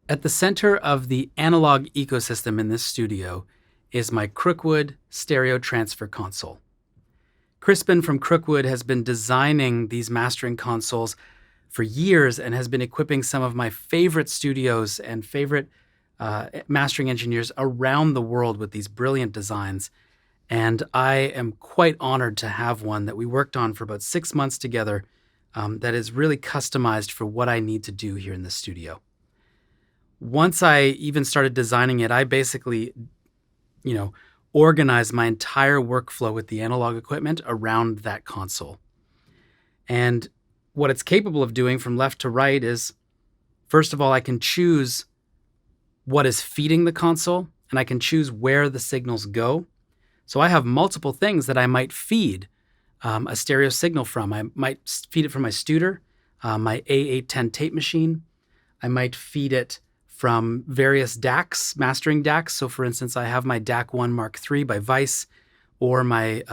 At the center of the analog ecosystem in this studio is my Crookwood Stereo Transfer Console. Crispin from Crookwood has been designing these mastering consoles for years and has been equipping some of my favorite studios and favorite mastering engineers around the world with these brilliant designs. And I am quite honored to have one that we worked on for about 6 months together that is really customized for what I need to do here in the studio. Once I even started designing it, I basically, you know, organized my entire workflow with the analog equipment around that console. And what it's capable of doing from left to right is, first of all, I can choose what is feeding the console, and I can choose where the signals go. So I have multiple things that I might feed a stereo signal from. I might feed it from my Studer, my A810 tape machine. I might feed it from various DACs, mastering DACs. So for instance, I have my DAC 1 Mark III by Vice, or my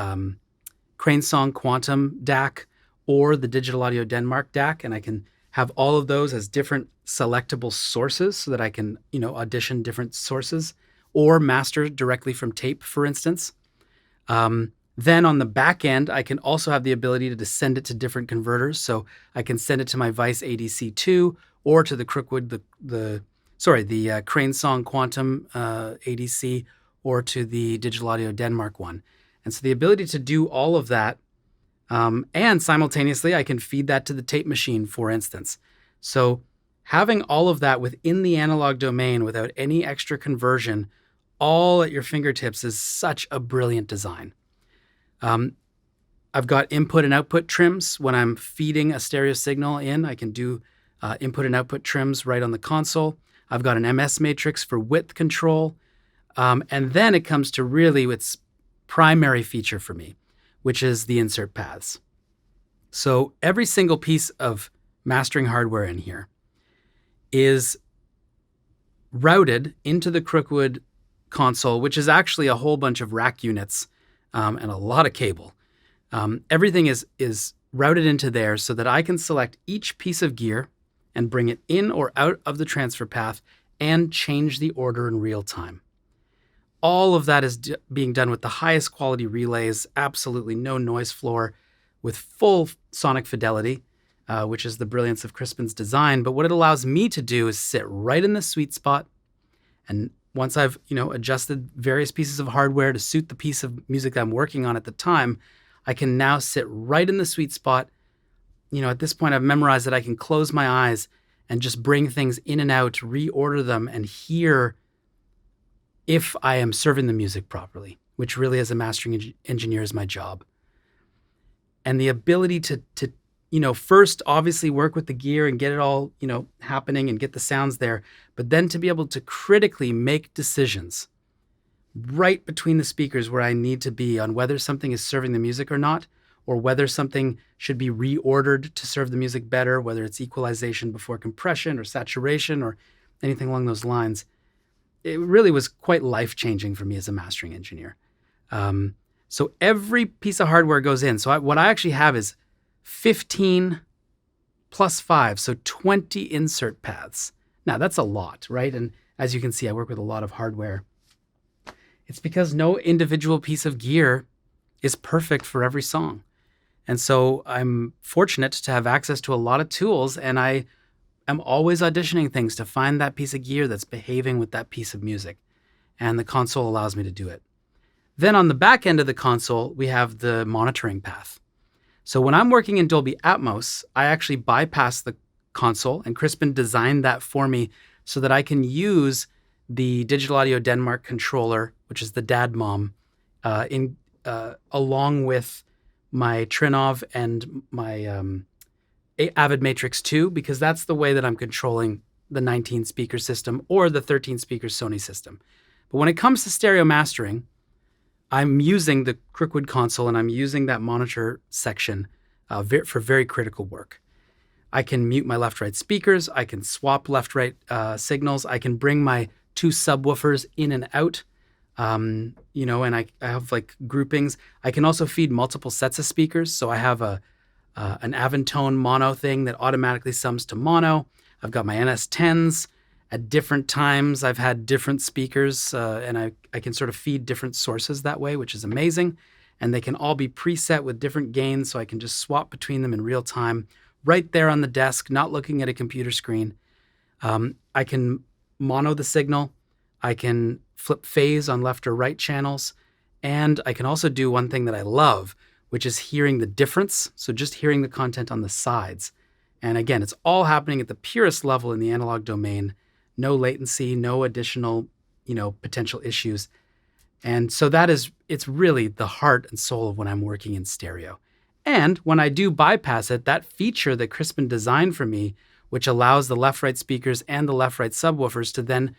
Crane Song Quantum DAC, or the Digital Audio Denmark DAC, and I can have all of those as different selectable sources so that I can, audition different sources or master directly from tape, for instance. Then on the back end, I can also have the ability to send it to different converters. So I can send it to my Vice ADC2 or to the Crookwood, the Crane Song Quantum ADC, or to the Digital Audio Denmark one. And so the ability to do all of that, and simultaneously I can feed that to the tape machine, for instance. So having all of that within the analog domain without any extra conversion, all at your fingertips, is such a brilliant design. I've got input and output trims. When I'm feeding a stereo signal in, I can do input and output trims right on the console. I've got an MS matrix for width control. And then it comes to really its primary feature for me, which is the insert paths. So every single piece of mastering hardware in here is routed into the Crookwood console, which is actually a whole bunch of rack units and a lot of cable. Everything is routed into there so that I can select each piece of gear and bring it in or out of the transfer path and change the order in real time. All of that is being done with the highest quality relays, absolutely no noise floor, with full sonic fidelity, which is the brilliance of Crispin's design. But what it allows me to do is sit right in the sweet spot. And once I've, adjusted various pieces of hardware to suit the piece of music that I'm working on at the time, I can now sit right in the sweet spot. At this point, I've memorized that I can close my eyes and just bring things in and out, reorder them, and hear if I am serving the music properly, which really as a mastering engineer is my job. And the ability to first obviously work with the gear and get it all, happening and get the sounds there, but then to be able to critically make decisions right between the speakers where I need to be on whether something is serving the music or not, or whether something should be reordered to serve the music better, whether it's equalization before compression or saturation or anything along those lines. It really was quite life-changing for me as a mastering engineer. So every piece of hardware goes in. So what I actually have is 15 plus 5, so 20 insert paths. Now, that's a lot, right? And as you can see, I work with a lot of hardware. It's because no individual piece of gear is perfect for every song. And so I'm fortunate to have access to a lot of tools, and I am always auditioning things to find that piece of gear that's behaving with that piece of music. And the console allows me to do it. Then on the back end of the console, we have the monitoring path. So when I'm working in Dolby Atmos, I actually bypass the console, and Crispin designed that for me so that I can use the Digital Audio Denmark controller, which is the dad mom, along with my Trinov and my Avid Matrix 2, because that's the way that I'm controlling the 19 speaker system or the 13 speaker Sony system. But when it comes to stereo mastering, I'm using the Crookwood console and I'm using that monitor section for very critical work. I can mute my left-right speakers. I can swap left-right signals. I can bring my two subwoofers in and out, and I have like groupings. I can also feed multiple sets of speakers. So I have an Aventone mono thing that automatically sums to mono. I've got my NS10s, At different times, I've had different speakers, and I can sort of feed different sources that way, which is amazing. And they can all be preset with different gains, so I can just swap between them in real time, right there on the desk, not looking at a computer screen. I can mono the signal. I can flip phase on left or right channels. And I can also do one thing that I love, which is hearing the difference. So just hearing the content on the sides. And again, it's all happening at the purest level in the analog domain. No latency, no additional, potential issues. And so it's really the heart and soul of when I'm working in stereo. And when I do bypass it, that feature that Crispin designed for me, which allows the left-right speakers and the left-right subwoofers to then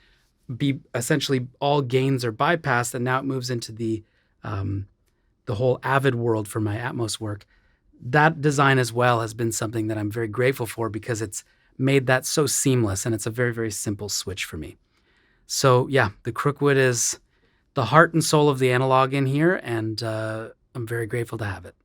be essentially all gains are bypassed, and now it moves into the whole Avid world for my Atmos work. That design as well has been something that I'm very grateful for because it's made that so seamless, and it's a very, very simple switch for me. So yeah, the Crookwood is the heart and soul of the analog in here, and I'm very grateful to have it.